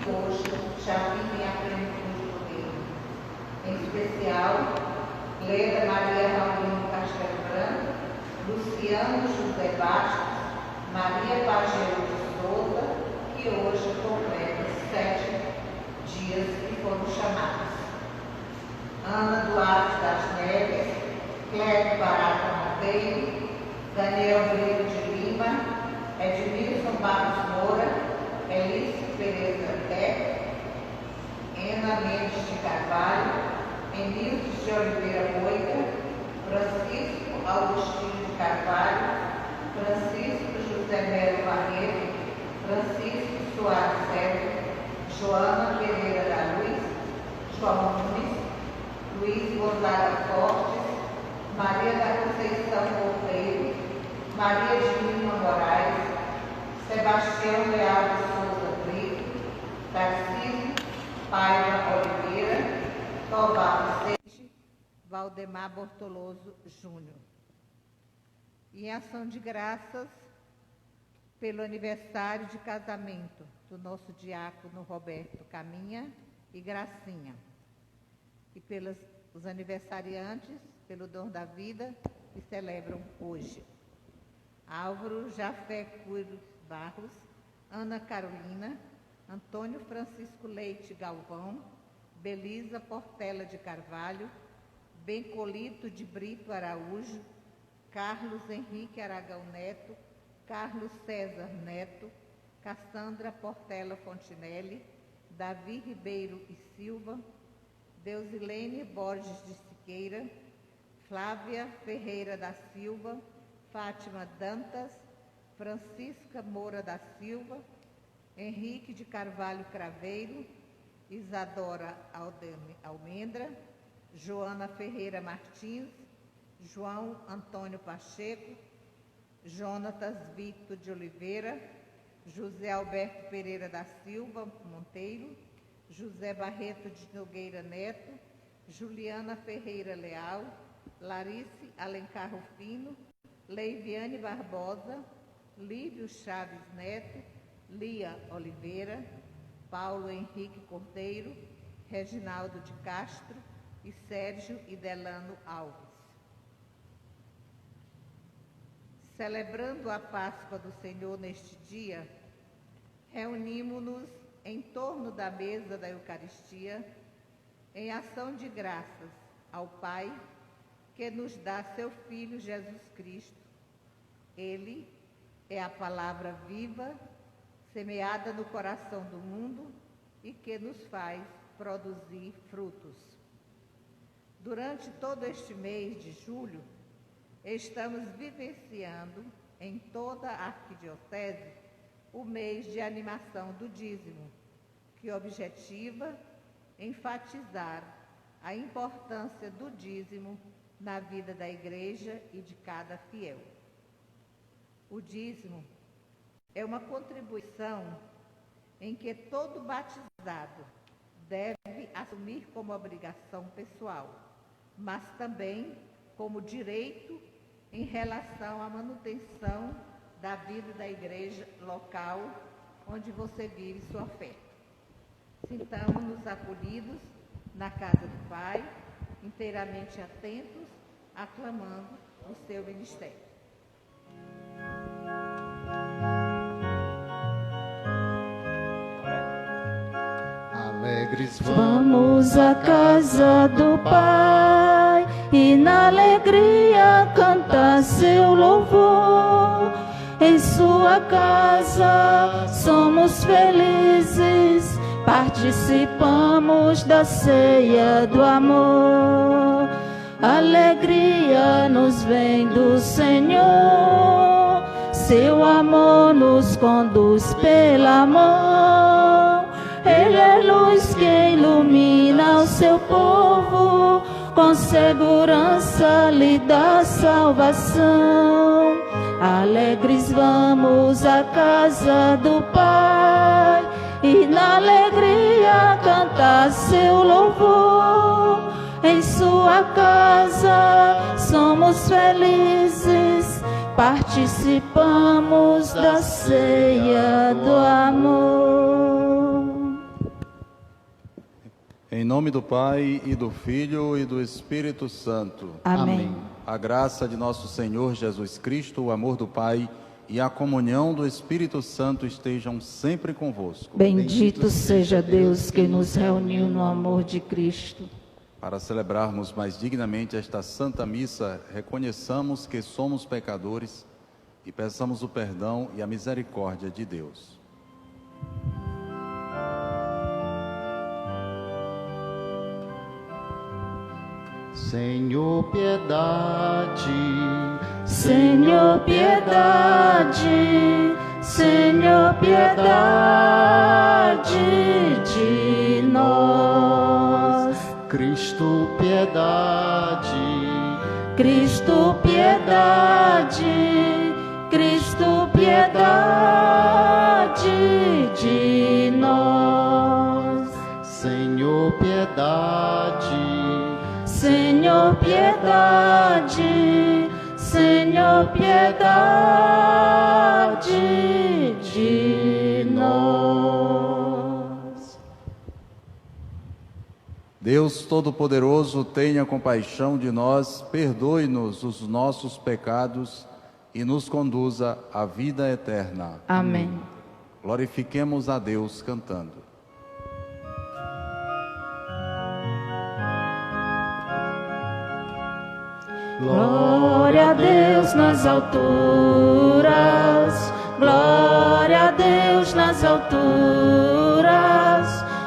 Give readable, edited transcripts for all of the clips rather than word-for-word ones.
hoje já vivem a plenitude do reino. Em especial, Leda Maria Raulino Castelo Branco, Luciano José Bastos, Maria Pageu de Souza, que hoje completa 7 dias que foram chamados. Ana Duarte das Neves, Cléber Barata Monteiro, Daniel Brito de Lima, Edmilson Barros Moura, Elício Pereira Teco, Ena Mendes de Carvalho, Emílio de Oliveira Moita, Francisco Augustino de Carvalho, Francisco José Melo Barreto, Francisco Soares Sérgio, Joana Pereira da Luz, João Nunes, Luiz Gonzaga Fortes, Maria da Conceição Monteiro, Maria de Lima Moraes, Sebastião Leal de Souza Brito, Tarcísio Paiva Oliveira, Tobar Vicente, Valdemar Bortoloso Júnior. E em ação de graças pelo aniversário de casamento do nosso diácono Roberto Caminha e Gracinha, e pelos os aniversariantes, pelo dom da vida, que celebram hoje. Álvaro Jafé Cuiros Barros, Ana Carolina, Antônio Francisco Leite Galvão, Belisa Portela de Carvalho, Bencolito de Brito Araújo, Carlos Henrique Aragão Neto, Carlos César Neto, Cassandra Portela Fontinelli, Davi Ribeiro e Silva, Deusilene Borges de Siqueira, Flávia Ferreira da Silva, Fátima Dantas, Francisca Moura da Silva, Henrique de Carvalho Craveiro, Isadora Almendra, Joana Ferreira Martins, João Antônio Pacheco, Jonatas Victor de Oliveira, José Alberto Pereira da Silva Monteiro, José Barreto de Nogueira Neto, Juliana Ferreira Leal, Larice Alencar Rufino, Leiviane Barbosa, Lívio Chaves Neto, Lia Oliveira, Paulo Henrique Cordeiro, Reginaldo de Castro e Sérgio Idelano Alves. Celebrando a Páscoa do Senhor neste dia, reunimos-nos em torno da mesa da Eucaristia, em ação de graças ao Pai, que nos dá seu Filho Jesus Cristo. Ele é a palavra viva, semeada no coração do mundo e que nos faz produzir frutos. Durante todo este mês de julho, estamos vivenciando em toda a arquidiocese o mês de animação do dízimo, que objetiva enfatizar a importância do dízimo na vida da Igreja e de cada fiel. O dízimo é uma contribuição em que todo batizado deve assumir como obrigação pessoal, mas também como direito em relação à manutenção da vida da igreja local onde você vive sua fé. Sintamos-nos acolhidos na casa do Pai, inteiramente atentos, aclamando o seu ministério. Alegres vamos à casa do Pai e na alegria cantar seu louvor. Em sua casa somos felizes, participamos da ceia do amor. Alegria nos vem do Senhor, seu amor nos conduz pela mão. Ele é luz que ilumina o seu povo, com segurança lhe dá salvação. Alegres vamos à casa do Pai e na alegria cantar seu louvor. Em sua casa somos felizes, participamos da ceia do amor. Em nome do Pai, e do Filho, e do Espírito Santo. Amém. A graça de nosso Senhor Jesus Cristo, o amor do Pai e a comunhão do Espírito Santo estejam sempre convosco. Bendito seja Deus que nos reuniu no amor de Cristo. Para celebrarmos mais dignamente esta Santa Missa, reconheçamos que somos pecadores e peçamos o perdão e a misericórdia de Deus. Senhor, piedade. Senhor, piedade. Senhor, piedade de nós. Cristo, piedade. Cristo, piedade. Cristo, piedade de nós. Senhor, piedade. Senhor, piedade, Senhor, piedade de nós. Deus Todo-Poderoso, tenha compaixão de nós, perdoe-nos os nossos pecados e nos conduza à vida eterna. Amém. Glorifiquemos a Deus cantando. Glória a Deus nas alturas, glória a Deus nas alturas,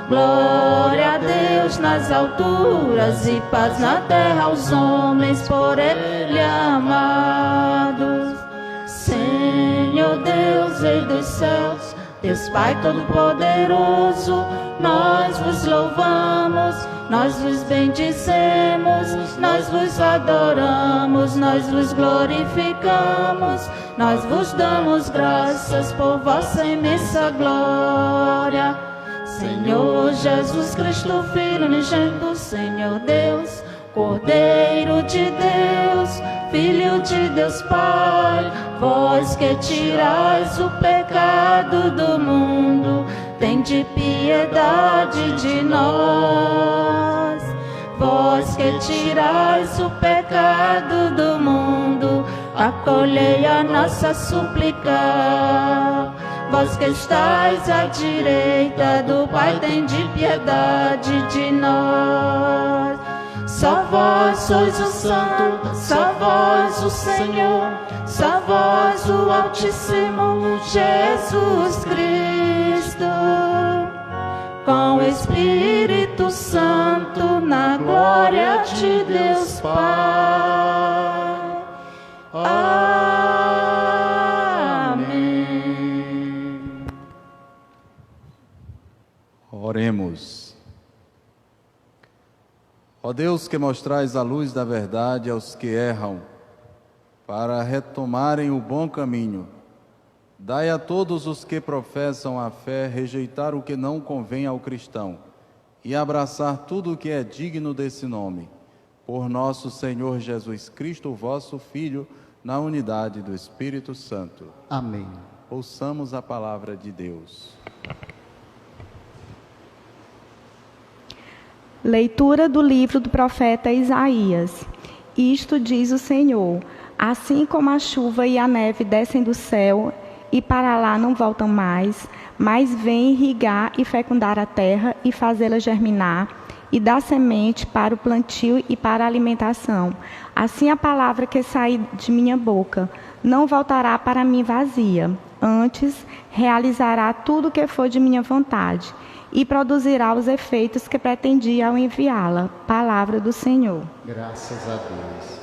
glória a Deus nas alturas e paz na terra aos homens por Ele amados. Senhor Deus, Rei dos céus, Deus Pai Todo-Poderoso, nós vos louvamos, nós vos bendizemos, nós vos adoramos, nós vos glorificamos, nós vos damos graças por vossa imensa glória. Senhor Jesus Cristo, Filho unigênito, Senhor Deus, Cordeiro de Deus, Filho de Deus Pai, vós que tirais o pecado do mundo, tende piedade de nós. Vós que tirais o pecado do mundo, acolhei a nossa súplica. Vós que estais à direita do Pai, tende piedade de nós. Só vós sois o Santo, só vós o Senhor, só vós o Altíssimo Jesus Cristo, com o Espírito Santo, na glória de Deus Pai. Amém. Oremos. Ó Deus, que mostrais a luz da verdade aos que erram, para retomarem o bom caminho, dai a todos os que professam a fé rejeitar o que não convém ao cristão e abraçar tudo o que é digno desse nome. Por nosso Senhor Jesus Cristo, vosso Filho, na unidade do Espírito Santo. Amém. Ouçamos a palavra de Deus. Leitura do livro do profeta Isaías. Isto diz o Senhor: assim como a chuva e a neve descem do céu e para lá não voltam mais, mas vêm irrigar e fecundar a terra e fazê-la germinar e dar semente para o plantio e para a alimentação, assim a palavra que sair de minha boca não voltará para mim vazia, antes realizará tudo o que for de minha vontade e produzirá os efeitos que pretendia ao enviá-la. Palavra do Senhor. Graças a Deus.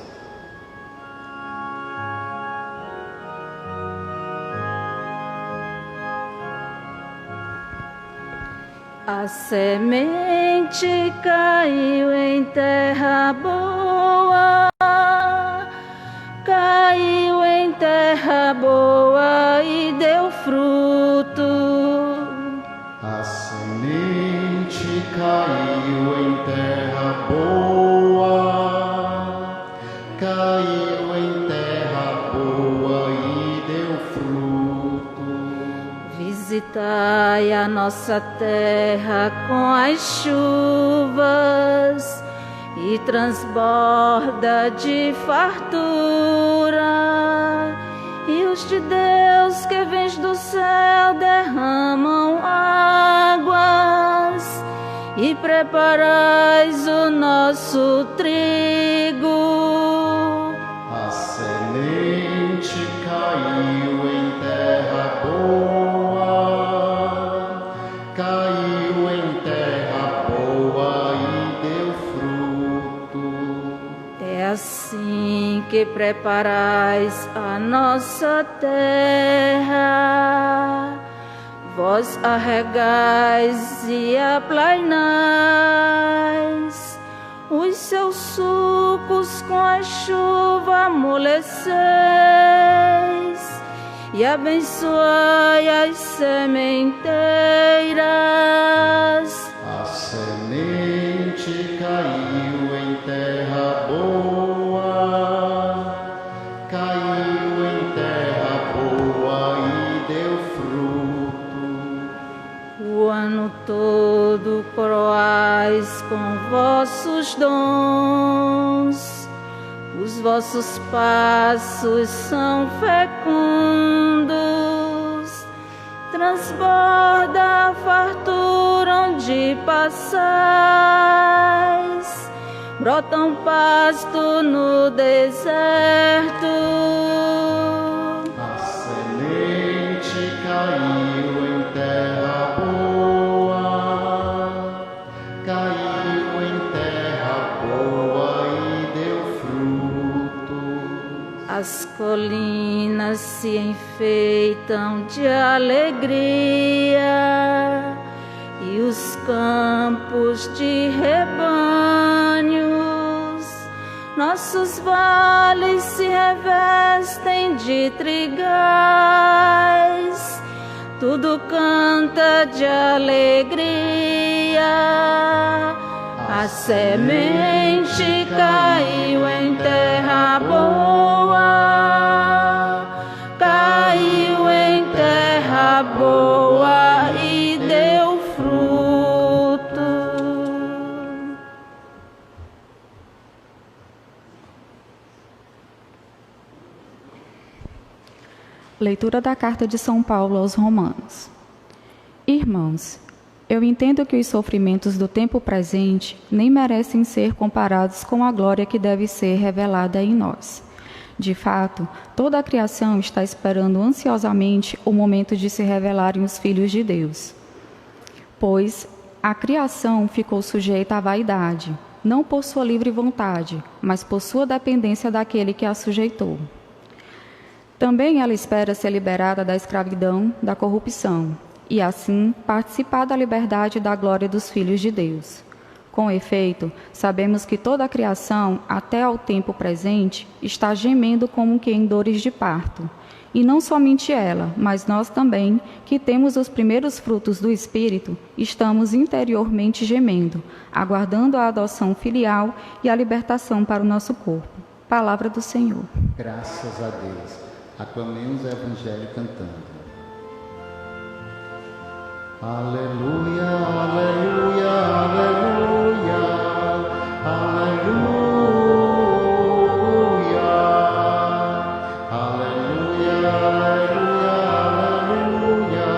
A semente caiu em terra boa, caiu em terra boa e deu fruto. A semente caiu em terra boa, caiu em terra boa e deu fruto. Visitai a nossa terra com as chuvas e transborda de fartura. E os de Deus que vens do céu derramam águas e preparais o nosso trigo. A semente caiu em terra boa, caiu em terra boa e deu fruto. É assim que preparais a nossa terra. Vós arregais e aplainais os seus sucos com a chuva amoleceis e abençoai as sementeiras. A semente caiu em terra boa, caiu em terra boa e deu fruto. O ano todo coroais com vossos dons, os vossos passos são fecundos, transborda a fartura onde passais, brota um pasto no deserto. A semente caiu em terra boa, caiu em terra boa e deu fruto. As colinas se enfeitam de alegria e os campos de rebanhos, nossos vales se revestem de trigais, tudo canta de alegria. A semente caiu em terra boa, caiu em terra boa e deu fruto. Leitura da Carta de São Paulo aos Romanos. Irmãos, eu entendo que os sofrimentos do tempo presente nem merecem ser comparados com a glória que deve ser revelada em nós. De fato, toda a criação está esperando ansiosamente o momento de se revelarem os filhos de Deus. Pois a criação ficou sujeita à vaidade, não por sua livre vontade, mas por sua dependência daquele que a sujeitou. Também ela espera ser liberada da escravidão, da corrupção, e assim participar da liberdade e da glória dos filhos de Deus. Com efeito, sabemos que toda a criação, até ao tempo presente, está gemendo como que em dores de parto. E não somente ela, mas nós também, que temos os primeiros frutos do Espírito, estamos interiormente gemendo, aguardando a adoção filial e a libertação para o nosso corpo. Palavra do Senhor. Graças a Deus. Aclamemos o Evangelho cantando. Aleluia, aleluia, aleluia, aleluia, aleluia, aleluia,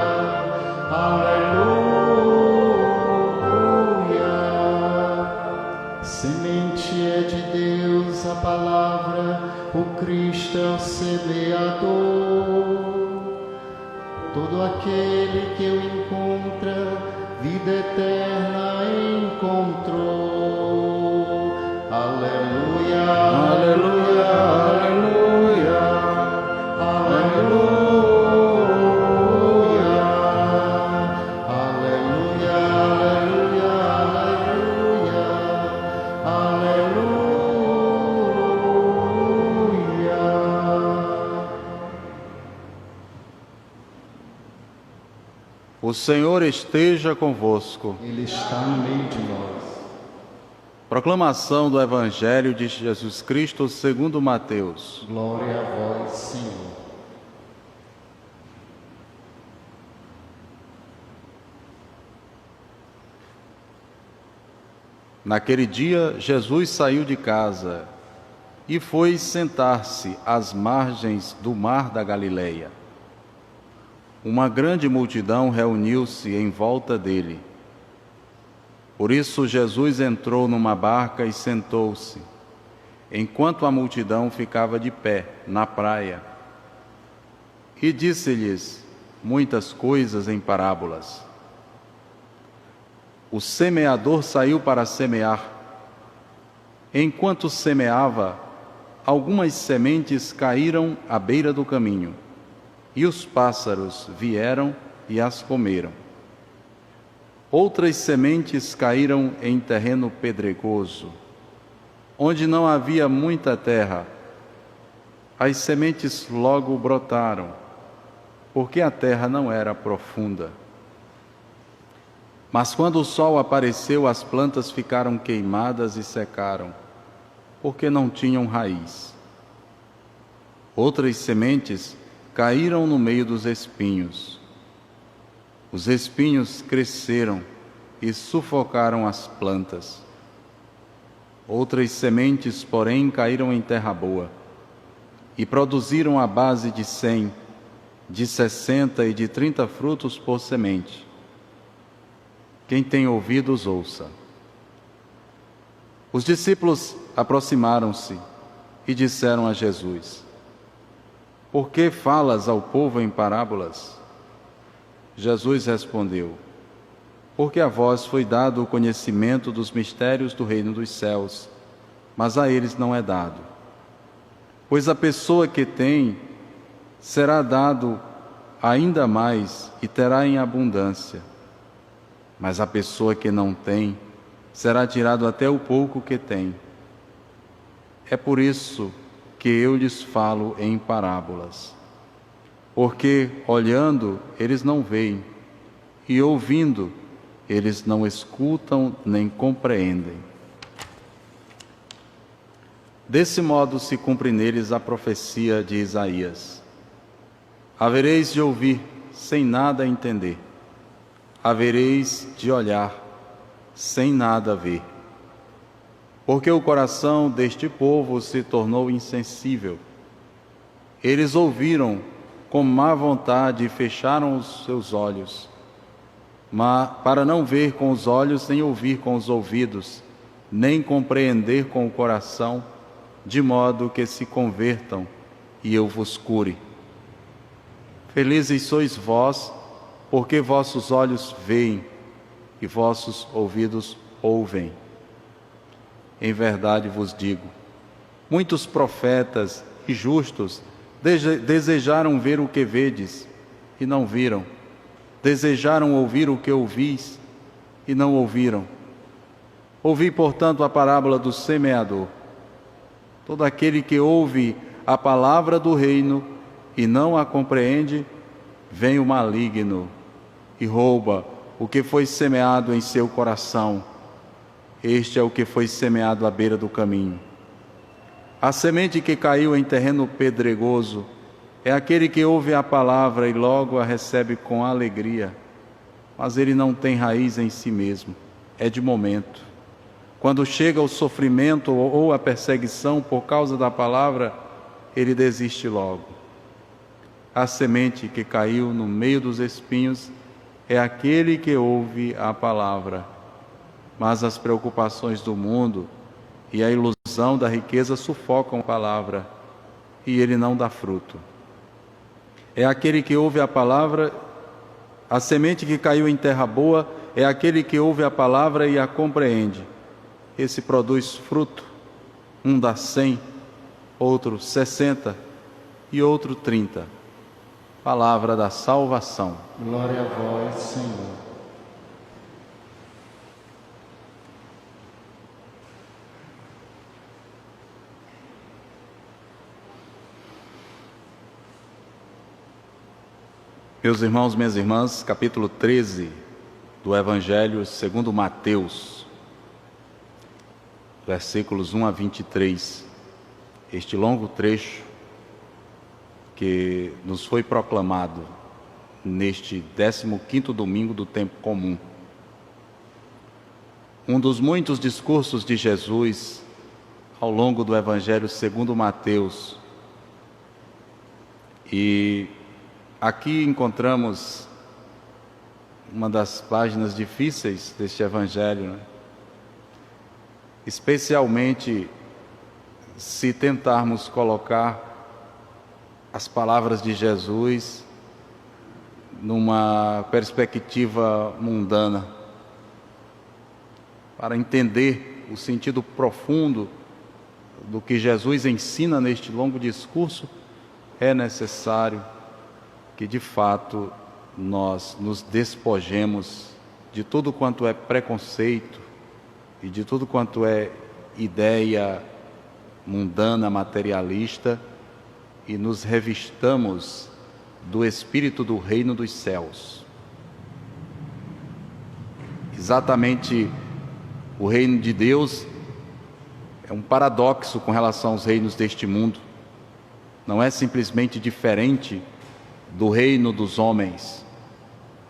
aleluia. Semente é de Deus a palavra, o Cristo é o semeador. Todo aquele que o encontra, vida eterna encontrou. Aleluia, aleluia, aleluia, aleluia, aleluia, aleluia, aleluia, aleluia. O Senhor esteja convosco. Ele está no meio de nós. Proclamação do Evangelho de Jesus Cristo segundo Mateus. Glória a vós, Senhor. Naquele dia, Jesus saiu de casa e foi sentar-se às margens do mar da Galileia. Uma grande multidão reuniu-se em volta dele. Por isso, Jesus entrou numa barca e sentou-se, enquanto a multidão ficava de pé na praia. E disse-lhes muitas coisas em parábolas. O semeador saiu para semear. Enquanto semeava, algumas sementes caíram à beira do caminho, e os pássaros vieram e as comeram. Outras sementes caíram em terreno pedregoso, onde não havia muita terra. As sementes logo brotaram, porque a terra não era profunda. Mas quando o sol apareceu, as plantas ficaram queimadas e secaram, porque não tinham raiz. Outras sementes caíram no meio dos espinhos. Os espinhos cresceram e sufocaram as plantas. Outras sementes, porém, caíram em terra boa e produziram a base de 100, de 60 e de 30 frutos por semente. Quem tem ouvidos, ouça. Os discípulos aproximaram-se e disseram a Jesus: Por que falas ao povo em parábolas? Jesus respondeu: Porque a vós foi dado o conhecimento dos mistérios do reino dos céus, mas a eles não é dado. Pois a pessoa que tem será dado ainda mais e terá em abundância. Mas a pessoa que não tem será tirado até o pouco que tem. É por isso que eu lhes falo em parábolas. Porque olhando eles não veem, e ouvindo eles não escutam nem compreendem. Desse modo se cumpre neles a profecia de Isaías: Havereis de ouvir sem nada entender, havereis de olhar sem nada ver. Porque o coração deste povo se tornou insensível. Eles ouviram com má vontade e fecharam os seus olhos, mas para não ver com os olhos, nem ouvir com os ouvidos, nem compreender com o coração, de modo que se convertam e eu vos cure. Felizes sois vós, porque vossos olhos veem e vossos ouvidos ouvem. Em verdade vos digo, muitos profetas e justos desejaram ver o que vedes e não viram, desejaram ouvir o que ouvis e não ouviram. Ouvi, portanto, a parábola do semeador. Todo aquele que ouve a palavra do reino e não a compreende, vem o maligno e rouba o que foi semeado em seu coração. Este é o que foi semeado à beira do caminho. A semente que caiu em terreno pedregoso é aquele que ouve a palavra e logo a recebe com alegria, mas ele não tem raiz em si mesmo, é de momento. Quando chega o sofrimento ou a perseguição por causa da palavra, ele desiste logo. A semente que caiu no meio dos espinhos é aquele que ouve a palavra, mas as preocupações do mundo e a ilusão da riqueza sufocam a palavra e ele não dá fruto. É aquele que ouve a palavra. A semente que caiu em terra boa é aquele que ouve a palavra e a compreende. Esse produz fruto, um dá 100, outro 60 e outro 30. Palavra da salvação. Glória a vós, Senhor. Meus irmãos, minhas irmãs, capítulo 13 do Evangelho segundo Mateus, versículos 1 a 23. Este longo trecho que nos foi proclamado neste 15º domingo do tempo comum. um dos muitos discursos de Jesus ao longo do Evangelho segundo Mateus. E aqui encontramos uma das páginas difíceis deste Evangelho, né? Especialmente se tentarmos colocar as palavras de Jesus numa perspectiva mundana. Para entender o sentido profundo do que Jesus ensina neste longo discurso, é necessário que, de fato, nós nos despojemos de tudo quanto é preconceito e de tudo quanto é ideia mundana, materialista, e nos revistamos do Espírito do Reino dos Céus. Exatamente, o reino de Deus é um paradoxo com relação aos reinos deste mundo. Não é simplesmente diferente do reino dos homens.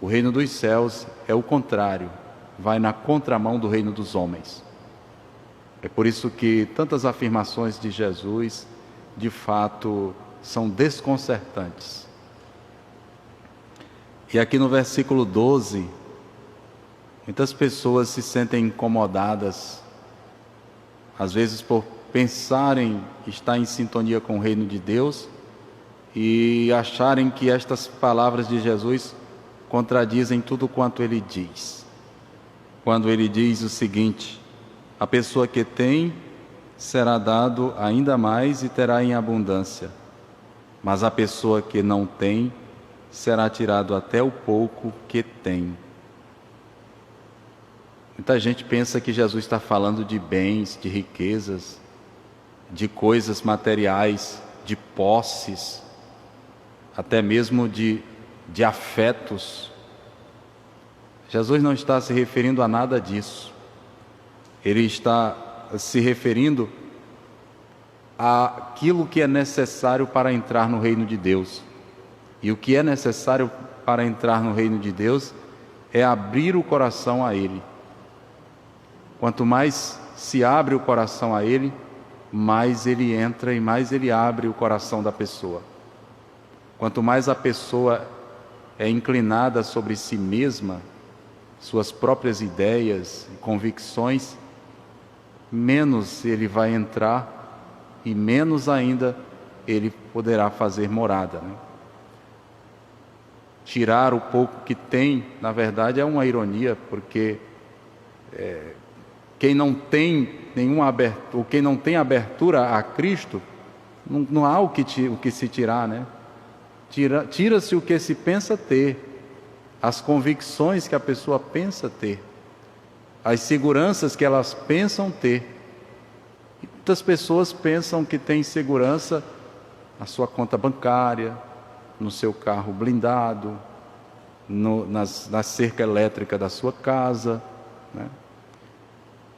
O reino dos céus é o contrário, vai na contramão do reino dos homens. É por isso que tantas afirmações de Jesus, de fato, são desconcertantes. E aqui no versículo 12, muitas pessoas se sentem incomodadas, às vezes por pensarem estar em sintonia com o reino de Deus e acharem que estas palavras de Jesus contradizem tudo quanto ele diz. Quando ele diz o seguinte: a pessoa que tem será dado ainda mais e terá em abundância, mas a pessoa que não tem será tirado até o pouco que tem. Muita gente pensa que Jesus está falando de bens, de riquezas, de coisas materiais, de posses, até mesmo de afetos. Jesus não está se referindo a nada disso. Ele está se referindo àquilo que é necessário para entrar no reino de Deus. E o que é necessário para entrar no reino de Deus é abrir o coração a Ele. Quanto mais se abre o coração a Ele, mais Ele entra e mais Ele abre o coração da pessoa. Quanto mais a pessoa é inclinada sobre si mesma, suas próprias ideias e convicções, menos Ele vai entrar e menos ainda Ele poderá fazer morada, né? Tirar o pouco que tem, na verdade, é uma ironia, porque quem não tem nenhuma abertura, ou quem não tem abertura a Cristo, não há o que se tirar, né? Tira-se o que se pensa ter, as convicções que a pessoa pensa ter, as seguranças que elas pensam ter. E muitas pessoas pensam que têm segurança na sua conta bancária, no seu carro blindado, na cerca elétrica da sua casa, né?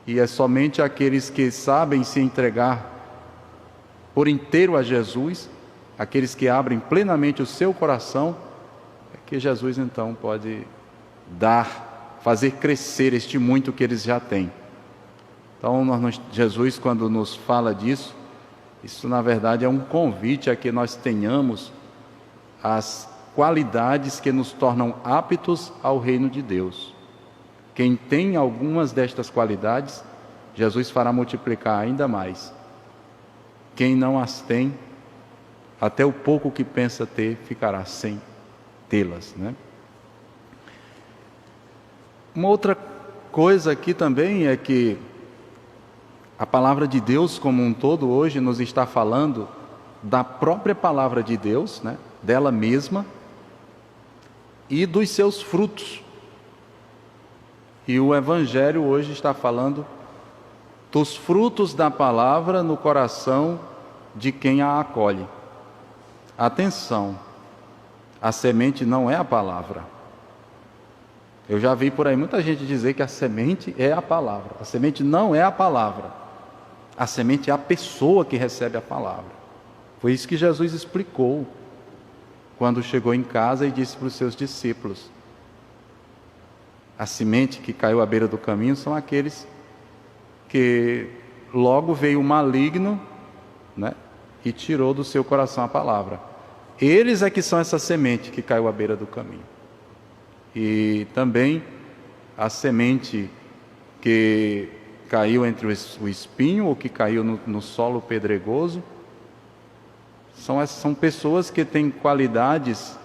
E é somente aqueles que sabem se entregar por inteiro a Jesus, aqueles que abrem plenamente o seu coração, é que Jesus então pode fazer crescer este muito que eles já têm. Então Jesus, quando nos fala disso, isso na verdade é um convite a que nós tenhamos as qualidades que nos tornam aptos ao reino de Deus. Quem tem algumas destas qualidades, Jesus fará multiplicar ainda mais. Quem não as tem, até o pouco que pensa ter, ficará sem tê-las, né? Uma outra coisa aqui também é que a palavra de Deus como um todo hoje nos está falando da própria palavra de Deus, né? Dela mesma e dos seus frutos. E o Evangelho hoje está falando dos frutos da palavra no coração de quem a acolhe. Atenção, a semente não é a palavra. Eu já vi por aí muita gente dizer que a semente é a palavra. A semente não é a palavra. A semente é a pessoa que recebe a palavra. Foi isso que Jesus explicou quando chegou em casa e disse para os seus discípulos: A semente que caiu à beira do caminho são aqueles que logo veio o maligno, né, e tirou do seu coração a palavra. Eles é que são essa semente que caiu à beira do caminho. E também a semente que caiu entre o espinho ou que caiu no solo pedregoso, são pessoas que têm qualidades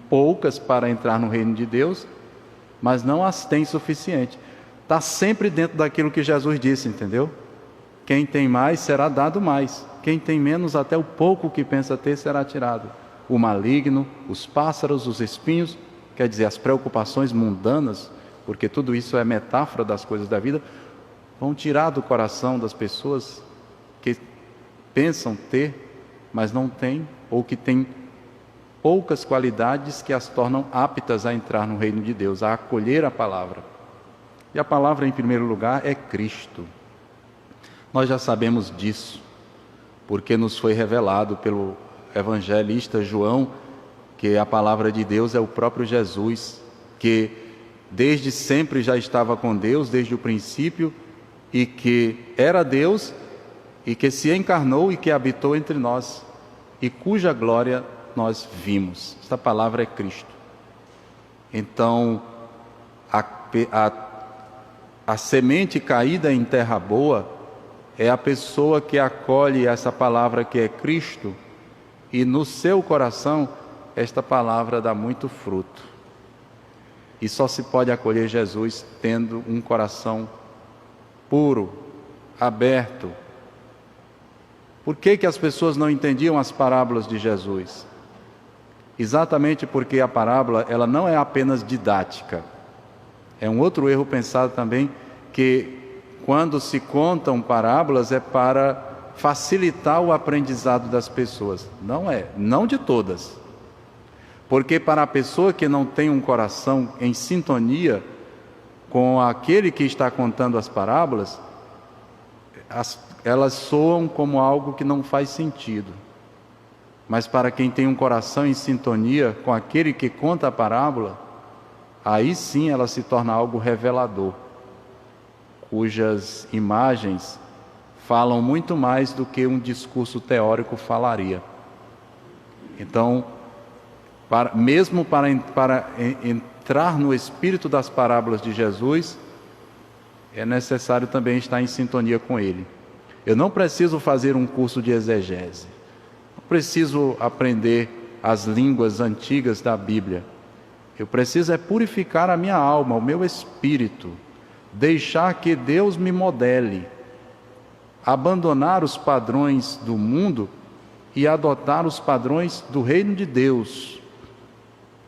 poucas para entrar no reino de Deus, mas não as têm suficiente. Está sempre dentro daquilo que Jesus disse, entendeu? Quem tem mais será dado mais. Quem tem menos, até o pouco que pensa ter será tirado. O maligno, os pássaros, os espinhos, quer dizer, as preocupações mundanas, porque tudo isso é metáfora das coisas da vida, vão tirar do coração das pessoas que pensam ter, mas não têm, ou que têm poucas qualidades que as tornam aptas a entrar no reino de Deus, a acolher a palavra. E a palavra, em primeiro lugar, é Cristo. Nós já sabemos disso, porque nos foi revelado pelo evangelista João que a palavra de Deus é o próprio Jesus, que desde sempre já estava com Deus, desde o princípio, e que era Deus, e que se encarnou e que habitou entre nós, e cuja glória nós vimos. Esta palavra é Cristo. Então, a semente caída em terra boa é a pessoa que acolhe essa palavra que é Cristo, e no seu coração esta palavra dá muito fruto. E só se pode acolher Jesus tendo um coração puro, aberto. Por que as pessoas não entendiam as parábolas de Jesus? Exatamente porque a parábola, ela não é apenas didática. É um outro erro pensado também, que quando se contam parábolas é para facilitar o aprendizado das pessoas. Não é, não de todas. Porque para a pessoa que não tem um coração em sintonia com aquele que está contando as parábolas, elas soam como algo que não faz sentido. Mas para quem tem um coração em sintonia com aquele que conta a parábola, aí sim ela se torna algo revelador, cujas imagens falam muito mais do que um discurso teórico falaria. Então, mesmo para entrar no espírito das parábolas de Jesus, é necessário também estar em sintonia com ele. Eu não preciso fazer um curso de exegese, não preciso aprender as línguas antigas da Bíblia. Eu preciso é purificar a minha alma, o meu espírito, deixar que Deus me modele, abandonar os padrões do mundo e adotar os padrões do reino de Deus,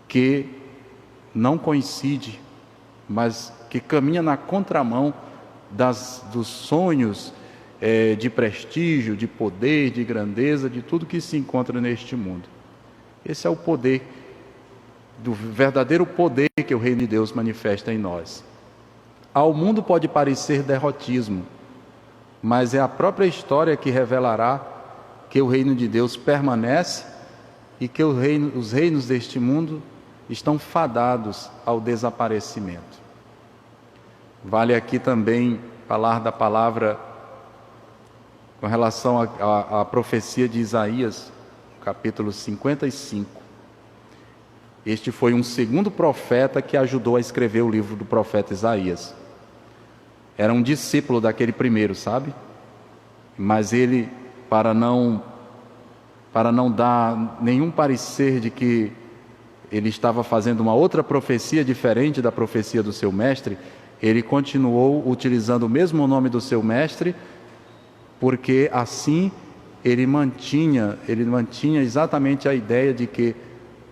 que não coincide, mas que caminha na contramão dos sonhos de prestígio, de poder, de grandeza, de tudo que se encontra neste mundo. Esse é o poder, do verdadeiro poder que o reino de Deus manifesta em nós. Ao mundo pode parecer derrotismo, mas é a própria história que revelará que o reino de Deus permanece e que os reinos deste mundo estão fadados ao desaparecimento. Vale aqui também falar da palavra com relação à profecia de Isaías, capítulo 55. Este foi um segundo profeta que ajudou a escrever o livro do profeta Isaías. Era um discípulo daquele primeiro, sabe? Mas ele, para não dar nenhum parecer de que ele estava fazendo uma outra profecia diferente da profecia do seu mestre, ele continuou utilizando o mesmo nome do seu mestre, porque assim ele mantinha exatamente a ideia de que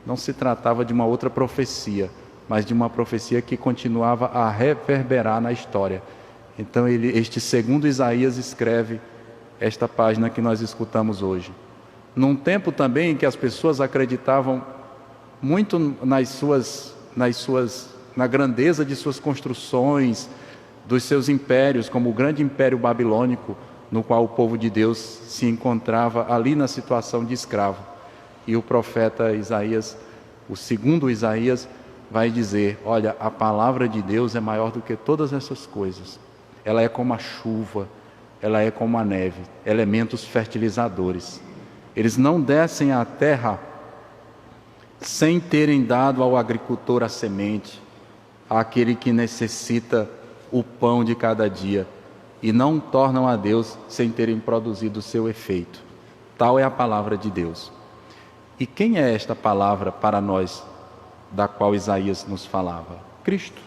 não se tratava de uma outra profecia, mas de uma profecia que continuava a reverberar na história. Então este segundo Isaías escreve esta página que nós escutamos hoje. Num tempo também em que as pessoas acreditavam muito na grandeza de suas construções, dos seus impérios, como o grande império babilônico, no qual o povo de Deus se encontrava ali na situação de escravo. E o profeta Isaías, o segundo Isaías, vai dizer: olha, a palavra de Deus é maior do que todas essas coisas. Ela é como a chuva, ela é como a neve, elementos fertilizadores. Eles não descem à terra sem terem dado ao agricultor a semente, àquele que necessita o pão de cada dia, e não tornam a Deus sem terem produzido o seu efeito. Tal é a palavra de Deus. E quem é esta palavra para nós, da qual Isaías nos falava? Cristo.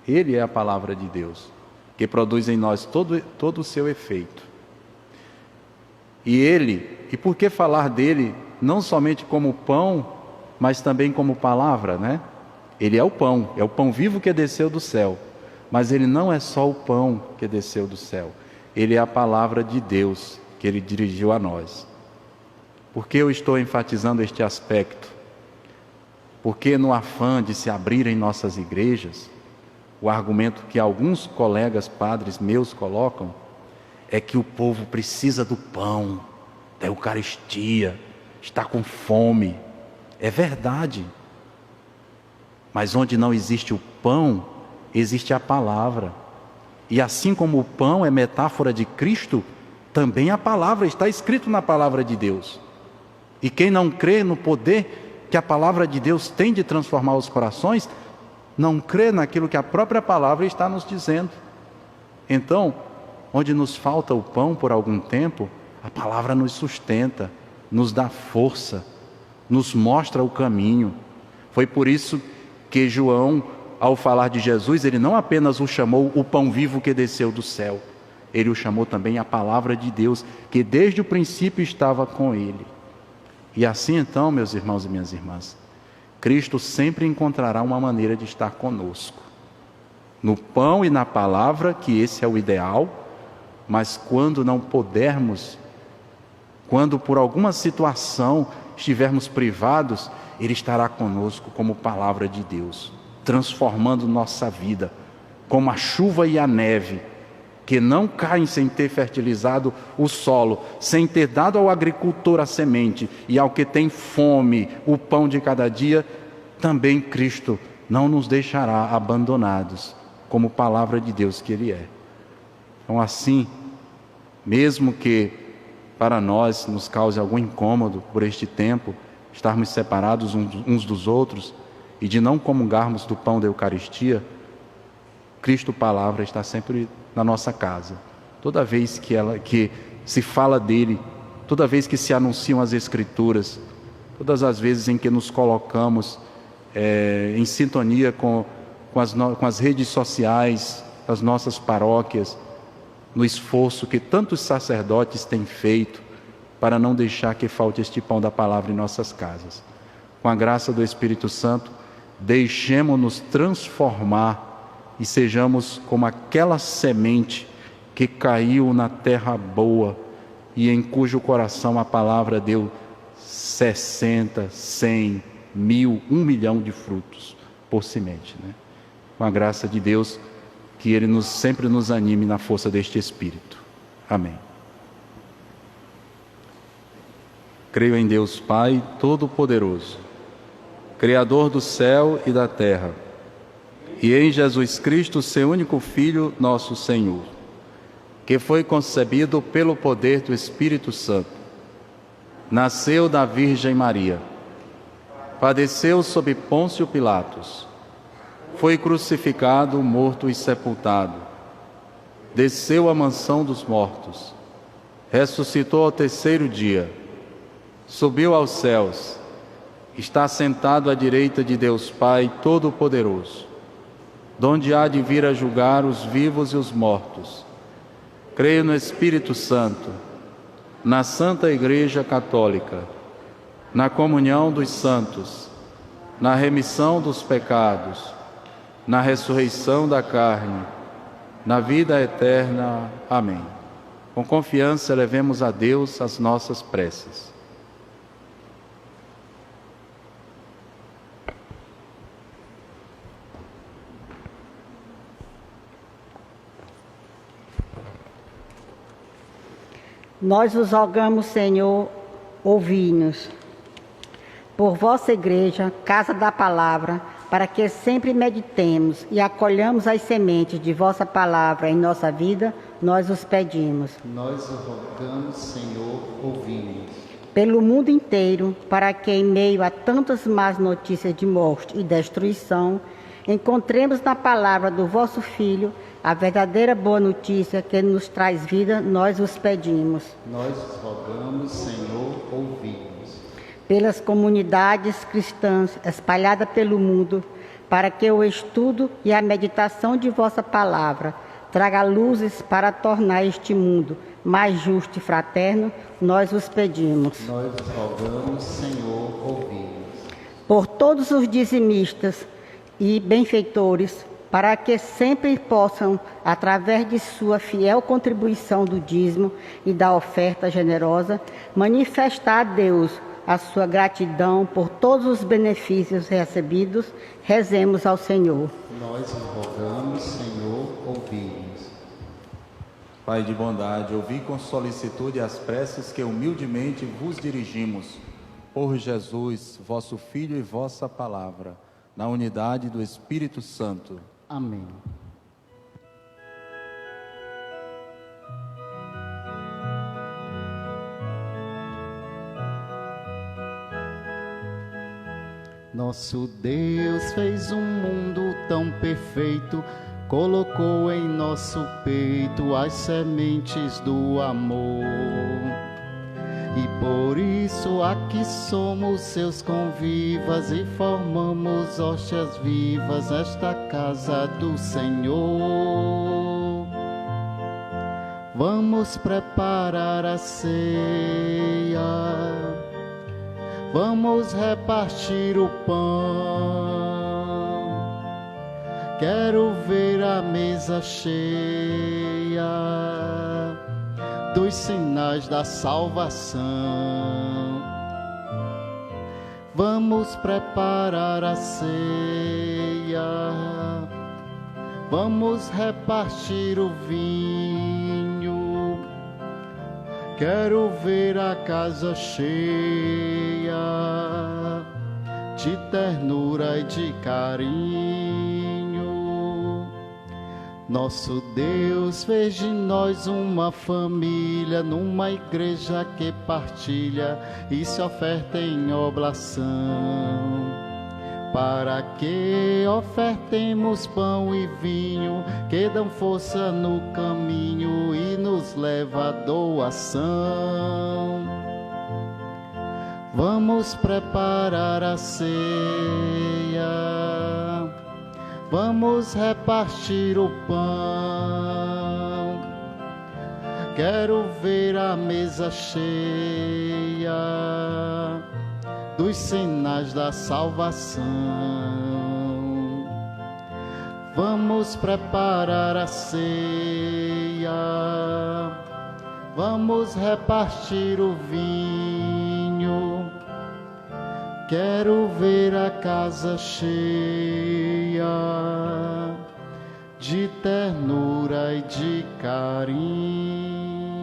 Ele é a palavra de Deus, que produz em nós todo o seu efeito. E por que falar dele não somente como pão, mas também como palavra, né? Ele é o pão vivo que desceu do céu. Mas ele não é só o pão que desceu do céu. Ele é a palavra de Deus que ele dirigiu a nós. Por que eu estou enfatizando este aspecto? Porque no afã de se abrir em nossas igrejas, o argumento que alguns colegas padres meus colocam é que o povo precisa do pão, da Eucaristia, está com fome. É verdade. Mas onde não existe o pão, existe a palavra. E assim como o pão é metáfora de Cristo, também a palavra está escrito na palavra de Deus. E quem não crê no poder que a palavra de Deus tem de transformar os corações, não crê naquilo que a própria palavra está nos dizendo. Então, onde nos falta o pão por algum tempo, a palavra nos sustenta, nos dá força, nos mostra o caminho. Foi por isso que João, ao falar de Jesus, ele não apenas o chamou o pão vivo que desceu do céu, ele o chamou também a palavra de Deus, que desde o princípio estava com ele. E assim então, meus irmãos e minhas irmãs, Cristo sempre encontrará uma maneira de estar conosco. No pão e na palavra, que esse é o ideal, mas quando não pudermos, quando por alguma situação estivermos privados, Ele estará conosco como palavra de Deus, transformando nossa vida, como a chuva e a neve, que não caem sem ter fertilizado o solo, sem ter dado ao agricultor a semente, e ao que tem fome, o pão de cada dia, também Cristo não nos deixará abandonados, como palavra de Deus que Ele é. Então assim, mesmo que para nós nos cause algum incômodo por este tempo, estarmos separados uns dos outros, e de não comungarmos do pão da Eucaristia, Cristo Palavra está sempre na nossa casa. Toda vez que se fala dele, toda vez que se anunciam as Escrituras, todas as vezes em que nos colocamos em sintonia com as redes sociais, as nossas paróquias, no esforço que tantos sacerdotes têm feito para não deixar que falte este pão da palavra em nossas casas. Com a graça do Espírito Santo, deixemo-nos transformar e sejamos como aquela semente que caiu na terra boa e em cujo coração a palavra deu 60, 100, 1000, 1 milhão de frutos por semente, né? Com a graça de Deus, que Ele sempre nos anime na força deste Espírito. Amém. Creio em Deus Pai Todo-Poderoso, Criador do céu e da terra, e em Jesus Cristo, seu único Filho, nosso Senhor, que foi concebido pelo poder do Espírito Santo, nasceu da Virgem Maria, padeceu sob Pôncio Pilatos, foi crucificado, morto e sepultado, desceu à mansão dos mortos, ressuscitou ao terceiro dia, subiu aos céus, está sentado à direita de Deus Pai Todo-Poderoso, donde há de vir a julgar os vivos e os mortos. Creio no Espírito Santo, na Santa Igreja Católica, na comunhão dos santos, na remissão dos pecados, na ressurreição da carne, na vida eterna. Amém. Com confiança, elevemos a Deus as nossas preces. Nós vos rogamos, Senhor, ouvi-nos. Por vossa igreja, casa da palavra, para que sempre meditemos e acolhamos as sementes de vossa palavra em nossa vida, nós os pedimos. Nós o rogamos, Senhor, ouvimos. Pelo mundo inteiro, para que em meio a tantas más notícias de morte e destruição, encontremos na palavra do vosso Filho a verdadeira boa notícia que nos traz vida, nós os pedimos. Nós os rogamos, Senhor, ouvimos. Pelas comunidades cristãs espalhadas pelo mundo, para que o estudo e a meditação de vossa palavra traga luzes para tornar este mundo mais justo e fraterno, nós os pedimos. Nós os rogamos, Senhor, ouvimos. Por todos os dizimistas e benfeitores, para que sempre possam, através de sua fiel contribuição do dízimo e da oferta generosa, manifestar a Deus a sua gratidão por todos os benefícios recebidos, rezemos ao Senhor. Nós os rogamos, Senhor, ouvimos. Pai de bondade, ouvi com solicitude as preces que humildemente vos dirigimos. Por Jesus, vosso Filho e vossa palavra, na unidade do Espírito Santo. Amém. Nosso Deus fez um mundo tão perfeito, colocou em nosso peito as sementes do amor. E por isso aqui somos seus convivas e formamos hóstias vivas nesta casa do Senhor. Vamos preparar a ceia, vamos repartir o pão. Quero ver a mesa cheia dos sinais da salvação. Vamos preparar a ceia, vamos repartir o vinho. Quero ver a casa cheia de ternura e de carinho. Nosso Deus fez de nós uma família, numa igreja que partilha e se oferta em oblação, para que ofertemos pão e vinho, que dão força no caminho e nos leva à doação. Vamos preparar a ceia, vamos repartir o pão. Quero ver a mesa cheia dos sinais da salvação. Vamos preparar a ceia, vamos repartir o vinho. Quero ver a casa cheia de ternura e de carinho.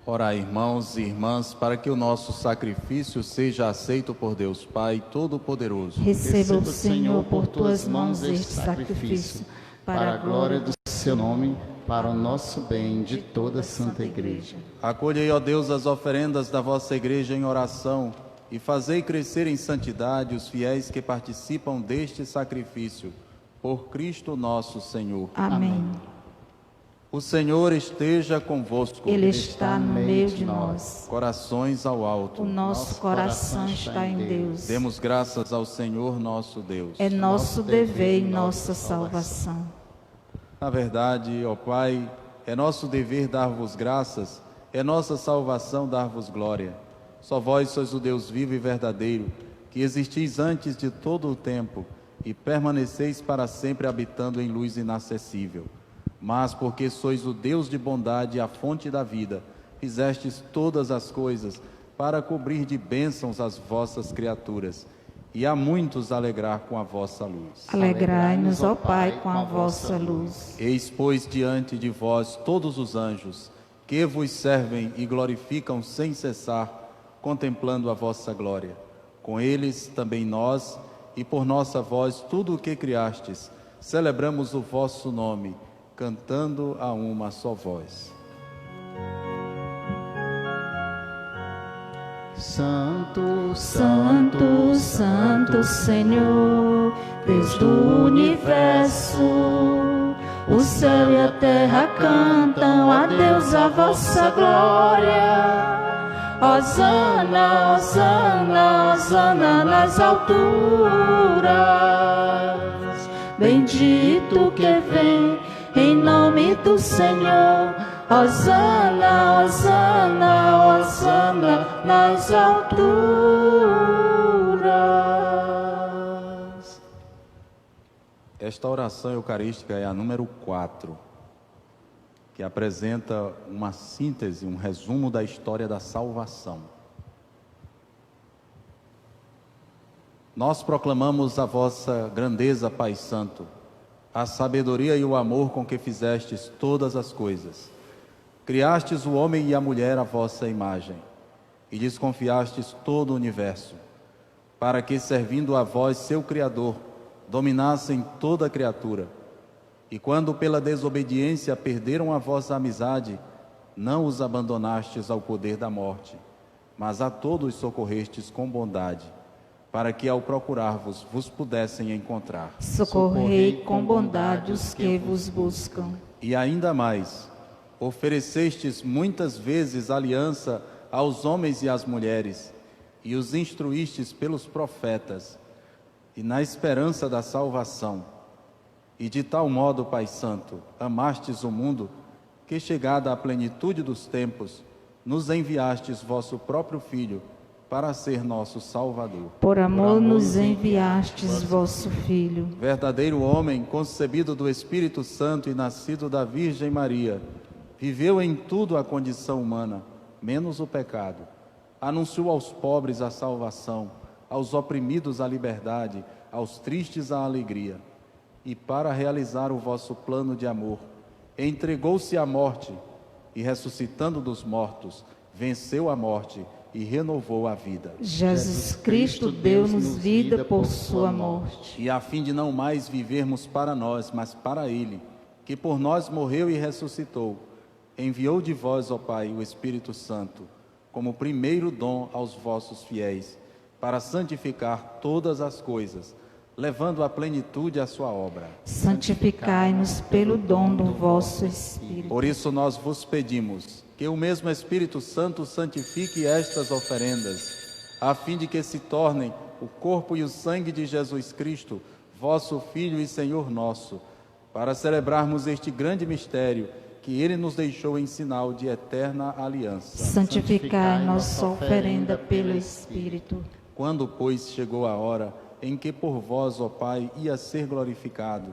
Orai, irmãos e irmãs, para que o nosso sacrifício seja aceito por Deus Pai Todo-Poderoso. Receba, Senhor, por tuas mãos este sacrifício, para a glória do seu nome, para o nosso bem de toda a Santa Igreja. Acolhei, ó Deus, as oferendas da vossa Igreja em oração e fazei crescer em santidade os fiéis que participam deste sacrifício. Por Cristo nosso Senhor. Amém. O Senhor esteja convosco. Ele está no meio de nós. Corações ao alto. O nosso coração está em Deus. Demos graças ao Senhor nosso Deus. É nosso dever e nossa salvação. Na verdade, ó Pai, é nosso dever dar-vos graças, é nossa salvação dar-vos glória. Só vós sois o Deus vivo e verdadeiro, que existis antes de todo o tempo e permaneceis para sempre habitando em luz inacessível. Mas porque sois o Deus de bondade e a fonte da vida, fizestes todas as coisas para cobrir de bênçãos as vossas criaturas e a muitos alegrar com a vossa luz. Alegrai-nos, ó Pai, com a vossa luz. Eis, pois, diante de vós todos os anjos, que vos servem e glorificam sem cessar, contemplando a vossa glória. Com eles também nós, e por nossa voz tudo o que criastes, celebramos o vosso nome, cantando a uma só voz. Santo, Santo, Santo Senhor, Deus do universo, o céu e a terra cantam a Deus a vossa glória. Hosana, Hosana, Hosana nas alturas. Bendito que vem em nome do Senhor. Hosana, Hosana, Hosana nas alturas. Esta oração eucarística é a número 4, que apresenta uma síntese, um resumo da história da salvação. Nós proclamamos a vossa grandeza, Pai Santo, a sabedoria e o amor com que fizestes todas as coisas. Criastes o homem e a mulher à vossa imagem, e lhes confiastes todo o universo, para que, servindo a vós, seu Criador, dominassem toda a criatura. E quando pela desobediência perderam a vossa amizade, não os abandonastes ao poder da morte, mas a todos socorrestes com bondade, para que ao procurar-vos, vos pudessem encontrar. Socorrei com bondade os que vos buscam. E ainda mais, oferecestes muitas vezes aliança aos homens e às mulheres, e os instruístes pelos profetas, e na esperança da salvação. E de tal modo, Pai Santo, amastes o mundo, que chegada à plenitude dos tempos, nos enviastes vosso próprio Filho, para ser nosso Salvador. Por amor nos enviastes vosso Filho. Verdadeiro homem, concebido do Espírito Santo e nascido da Virgem Maria, viveu em tudo a condição humana, menos o pecado. Anunciou aos pobres a salvação, aos oprimidos a liberdade, aos tristes a alegria. E para realizar o vosso plano de amor, entregou-se à morte e, ressuscitando dos mortos, venceu a morte e renovou a vida. Jesus Cristo deu-nos vida por sua morte. E a fim de não mais vivermos para nós, mas para Ele, que por nós morreu e ressuscitou, enviou de vós, ó Pai, o Espírito Santo, como primeiro dom aos vossos fiéis, para santificar todas as coisas, levando à plenitude a sua obra. Santificai-nos pelo dom do vosso Espírito. Por isso nós vos pedimos que o mesmo Espírito Santo santifique estas oferendas, a fim de que se tornem o corpo e o sangue de Jesus Cristo, vosso Filho e Senhor nosso, para celebrarmos este grande mistério que Ele nos deixou em sinal de eterna aliança. Santificai nossa oferenda pelo Espírito. Quando, pois, chegou a hora em que por vós, ó Pai, ia ser glorificado,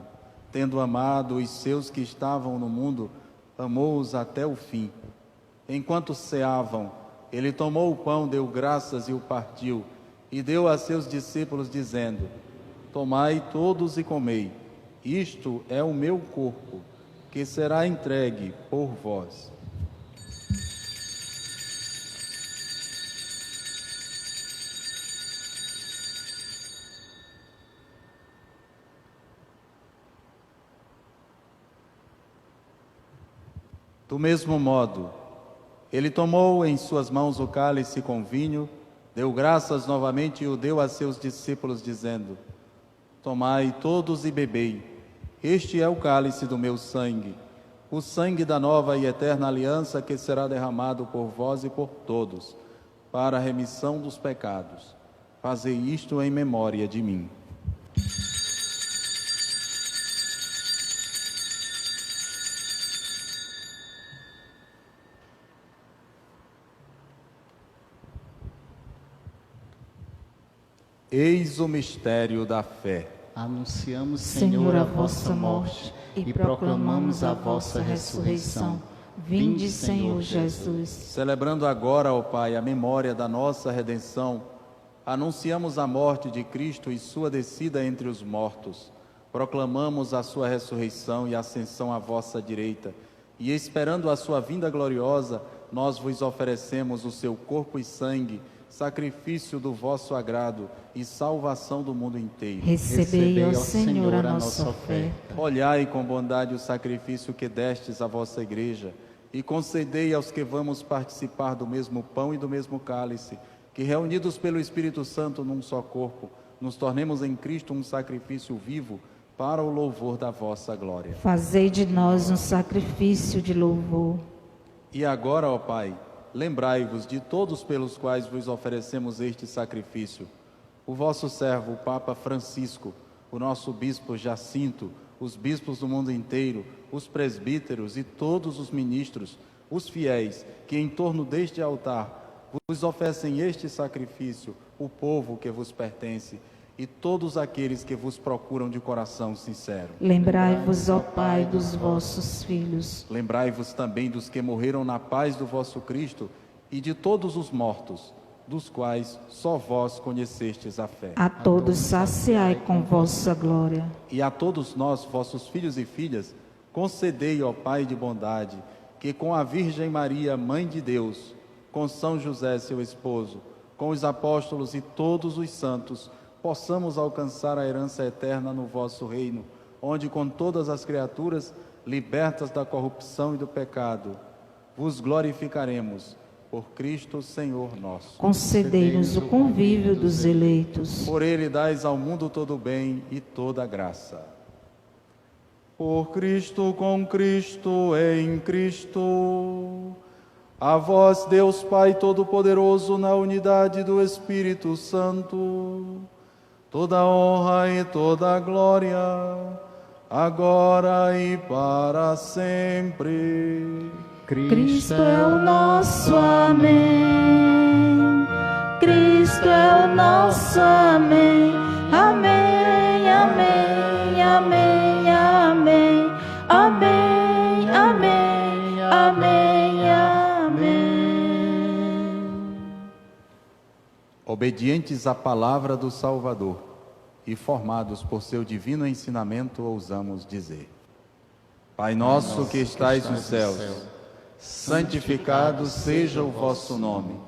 tendo amado os seus que estavam no mundo, amou-os até o fim. Enquanto ceavam, ele tomou o pão, deu graças e o partiu, e deu a seus discípulos, dizendo: Tomai todos e comei, isto é o meu corpo, que será entregue por vós. Do mesmo modo, ele tomou em suas mãos o cálice com vinho, deu graças novamente e o deu a seus discípulos, dizendo: Tomai todos e bebei, este é o cálice do meu sangue, o sangue da nova e eterna aliança que será derramado por vós e por todos, para a remissão dos pecados. Fazei isto em memória de mim. Eis o mistério da fé. Anunciamos, Senhor, a vossa morte e proclamamos a vossa ressurreição. Vinde, Senhor Jesus. Celebrando agora, ó Pai, a memória da nossa redenção, anunciamos a morte de Cristo e sua descida entre os mortos. Proclamamos a sua ressurreição e ascensão à vossa direita. E esperando a sua vinda gloriosa, nós vos oferecemos o seu corpo e sangue, sacrifício do vosso agrado e salvação do mundo inteiro. Recebei, ó Senhor, a nossa oferta. Olhai com bondade o sacrifício que destes à vossa igreja e concedei aos que vamos participar do mesmo pão e do mesmo cálice, que reunidos pelo Espírito Santo num só corpo, nos tornemos em Cristo um sacrifício vivo para o louvor da vossa glória. Fazei de nós um sacrifício de louvor. E agora, ó Pai, lembrai-vos de todos pelos quais vos oferecemos este sacrifício. O vosso servo, o Papa Francisco, o nosso Bispo Jacinto, os bispos do mundo inteiro, os presbíteros e todos os ministros, os fiéis, que em torno deste altar vos oferecem este sacrifício, o povo que vos pertence e todos aqueles que vos procuram de coração sincero. Lembrai-vos, ó Pai, dos vossos filhos. Lembrai-vos também dos que morreram na paz do vosso Cristo e de todos os mortos, dos quais só vós conhecestes a fé. A todos saciai com vossa glória. E a todos nós, vossos filhos e filhas, concedei, ó Pai de bondade, que com a Virgem Maria, Mãe de Deus, com São José, seu esposo, com os apóstolos e todos os santos, possamos alcançar a herança eterna no vosso reino, onde com todas as criaturas, libertas da corrupção e do pecado, vos glorificaremos, por Cristo Senhor nosso. Concedei-nos o convívio dos eleitos. Por ele dais ao mundo todo o bem e toda a graça. Por Cristo, com Cristo, em Cristo, a vós, Deus Pai Todo-Poderoso, na unidade do Espírito Santo, toda a honra e toda a glória, agora e para sempre. Cristo é o nosso amém. Cristo é o nosso amém. Amém, amém, amém, amém. Amém, amém, amém, amém. Obedientes à palavra do Salvador e formados por seu divino ensinamento, ousamos dizer: Pai nosso que estais nos céus, santificado seja o vosso nome.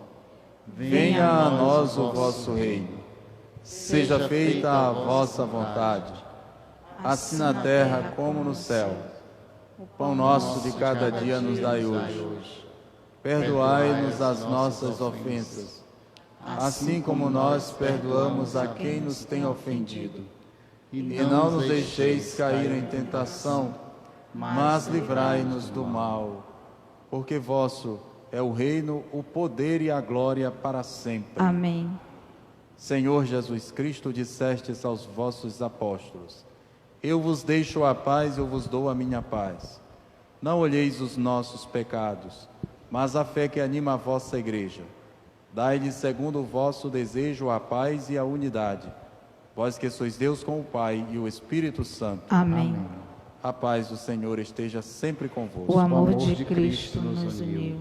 Venha a nós o vosso reino. Seja feita a vossa vontade, assim na terra como no céu. O pão nosso de cada dia nos dai hoje. Perdoai-nos as nossas ofensas, assim como nós perdoamos a quem nos tem ofendido. E não nos deixeis cair em tentação, mas livrai-nos do mal. Porque vosso é o reino, o poder e a glória para sempre. Amém. Senhor Jesus Cristo, dissestes aos vossos apóstolos: eu vos deixo a paz, eu vos dou a minha paz. Não olheis os nossos pecados, mas a fé que anima a vossa igreja. Dai-lhe segundo o vosso desejo a paz e a unidade. Vós que sois Deus com o Pai e o Espírito Santo. Amém. A paz do Senhor esteja sempre convosco. O amor de Cristo nos uniu.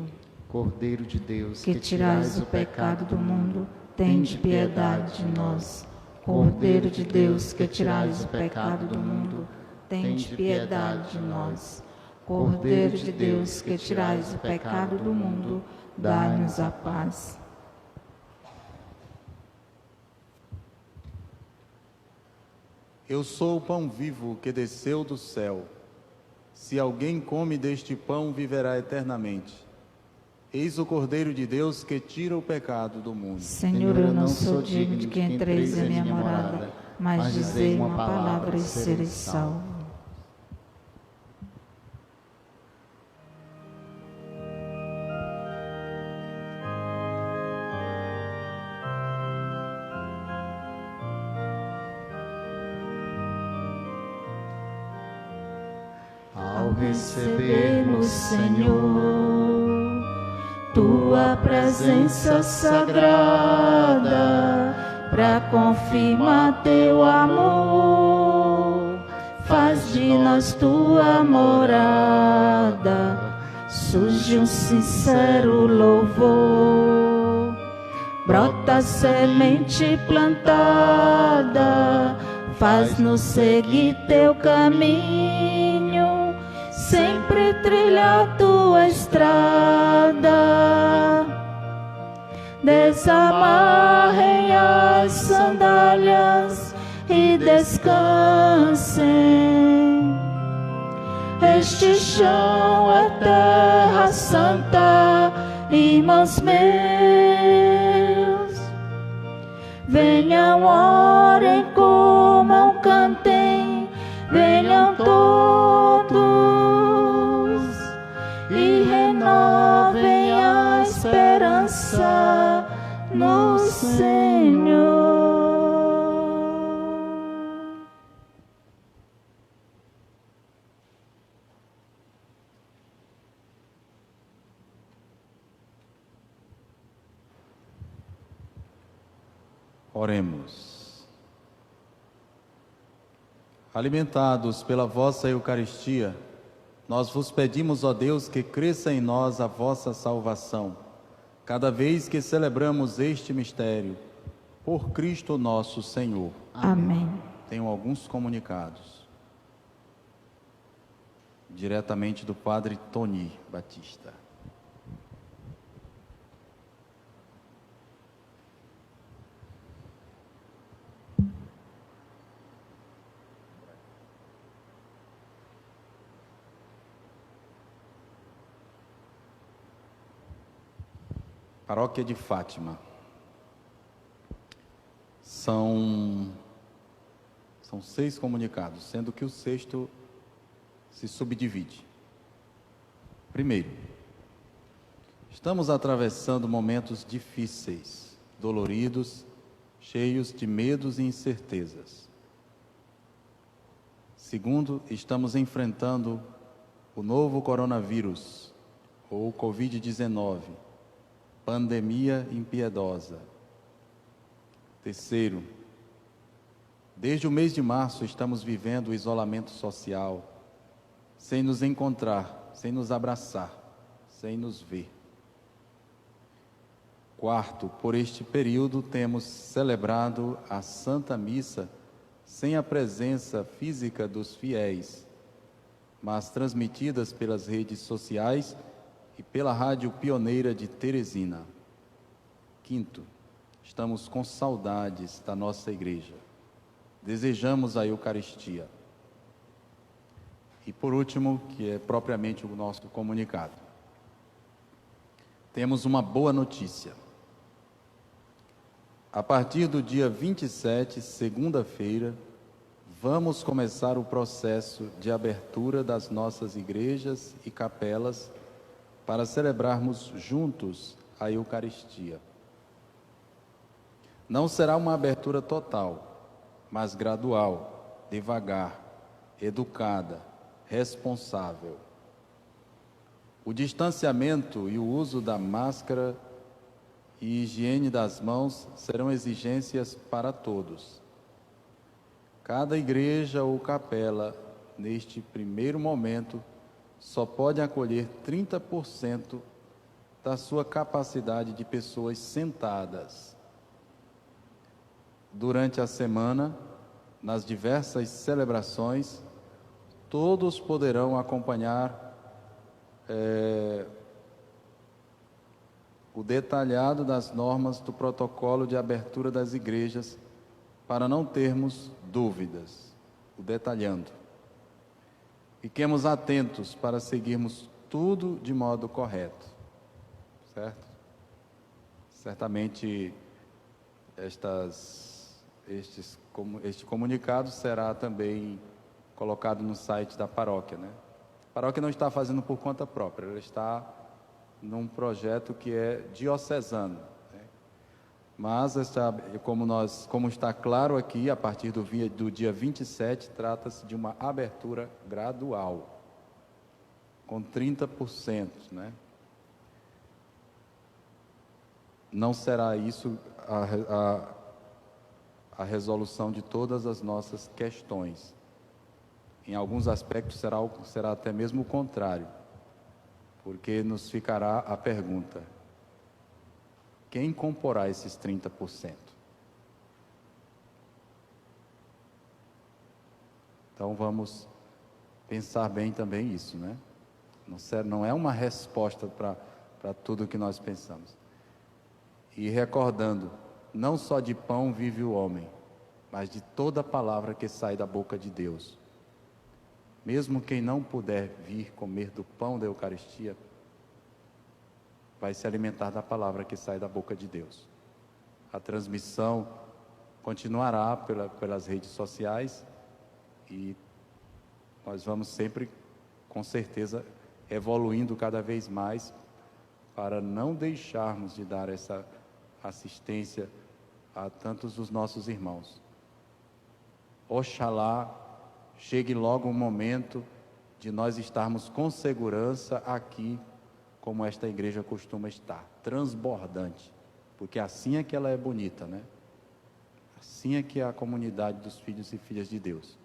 Cordeiro de Deus, Que tirais o pecado do mundo, tende piedade de nós. Cordeiro de Deus, que tirais o pecado do mundo, tende piedade de nós. Cordeiro de Deus, que tirais o pecado do mundo, dai-nos a paz. Eu sou o pão vivo que desceu do céu. Se alguém come deste pão, viverá eternamente. Eis o Cordeiro de Deus que tira o pecado do mundo. Senhor, eu não sou digno de que entreis em minha morada, mas dizei uma palavra e sereis salvos. Ao recebermos, Senhor, Tua presença sagrada, para confirmar teu amor, faz de nós tua morada, surge um sincero louvor, brota semente plantada, faz-nos seguir teu caminho, sempre trilhar tua estrada. desamarrem as sandálias e descansem. Este chão é terra santa, irmãos meus. Venham, orem, comam, cantem, venham todos e renovem a esperança no Senhor. Oremos. Alimentados pela vossa Eucaristia, nós vos pedimos, ó Deus, que cresça em nós a vossa salvação, cada vez que celebramos este mistério, por Cristo nosso Senhor. Amém. Tenho alguns comunicados. Diretamente do Padre Tony Batista. Paróquia de Fátima. São 6 comunicados, sendo que o 6º se subdivide. Primeiro, estamos atravessando momentos difíceis, doloridos, cheios de medos e incertezas. Segundo, estamos enfrentando o novo coronavírus, ou Covid-19, pandemia impiedosa. Terceiro, desde o mês de março estamos vivendo o isolamento social, sem nos encontrar, sem nos abraçar, sem nos ver. Quarto, por este período temos celebrado a Santa Missa sem a presença física dos fiéis, mas transmitidas pelas redes sociais e pela Rádio Pioneira de Teresina. Quinto, estamos com saudades da nossa igreja. Desejamos a Eucaristia. E por último, que é propriamente o nosso comunicado, temos uma boa notícia. A partir do dia 27, segunda-feira, vamos começar o processo de abertura das nossas igrejas e capelas para celebrarmos juntos a Eucaristia. Não será uma abertura total, mas gradual, devagar, educada, responsável. O distanciamento e o uso da máscara e higiene das mãos serão exigências para todos. Cada igreja ou capela, neste primeiro momento, só pode acolher 30% da sua capacidade de pessoas sentadas. Durante a semana, nas diversas celebrações, todos poderão acompanhar o detalhado das normas do protocolo de abertura das igrejas, para não termos dúvidas, o detalhando. Fiquemos atentos para seguirmos tudo de modo correto, certo? Certamente este comunicado será também colocado no site da paróquia, né? A paróquia não está fazendo por conta própria, ela está num projeto que é diocesano, né? Mas, como está claro aqui, a partir do dia 27, trata-se de uma abertura gradual, com 30%, né? Não será isso a resolução de todas as nossas questões. Em alguns aspectos será até mesmo o contrário, porque nos ficará a pergunta: quem comporá esses 30%? Então vamos pensar bem também isso, né? Não é uma resposta para tudo o que nós pensamos. e recordando, não só de pão vive o homem, mas de toda palavra que sai da boca de Deus. Mesmo quem não puder vir comer do pão da Eucaristia, vai se alimentar da palavra que sai da boca de Deus. A transmissão continuará pelas redes sociais e nós vamos sempre, com certeza, evoluindo cada vez mais para não deixarmos de dar essa assistência a tantos dos nossos irmãos. Oxalá chegue logo um momento de nós estarmos com segurança aqui, como esta igreja costuma estar, transbordante, porque assim é que ela é bonita, né? Assim é que é a comunidade dos filhos e filhas de Deus.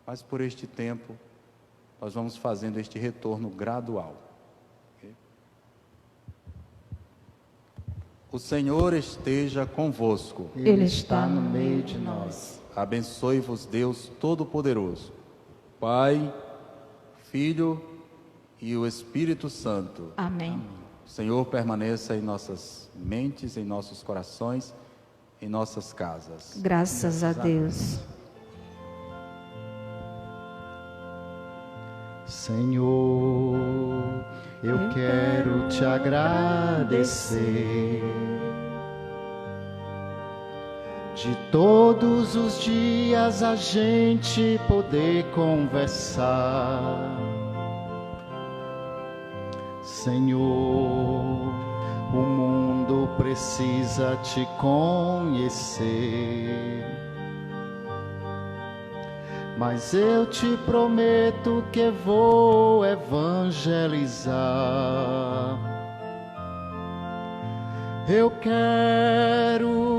Mas por este tempo, nós vamos fazendo este retorno gradual. Okay? O Senhor esteja convosco. Ele está no meio de nós. Abençoe-vos Deus Todo-Poderoso, Pai, Filho e o Espírito Santo. Amém. O Senhor permaneça em nossas mentes, em nossos corações, em nossas casas. Graças a Deus. Senhor, eu quero te agradecer. De todos os dias a gente poder conversar. Senhor, o mundo precisa te conhecer. Mas eu te prometo que vou evangelizar. Eu quero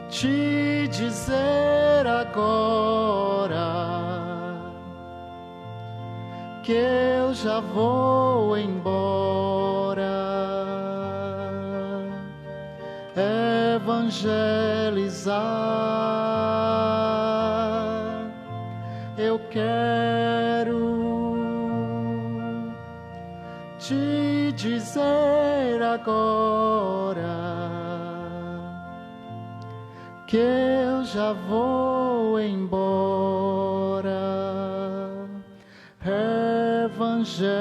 te dizer agora que eu já vou embora, evangelizar. Eu quero te dizer agora que eu já vou embora, evangelizar.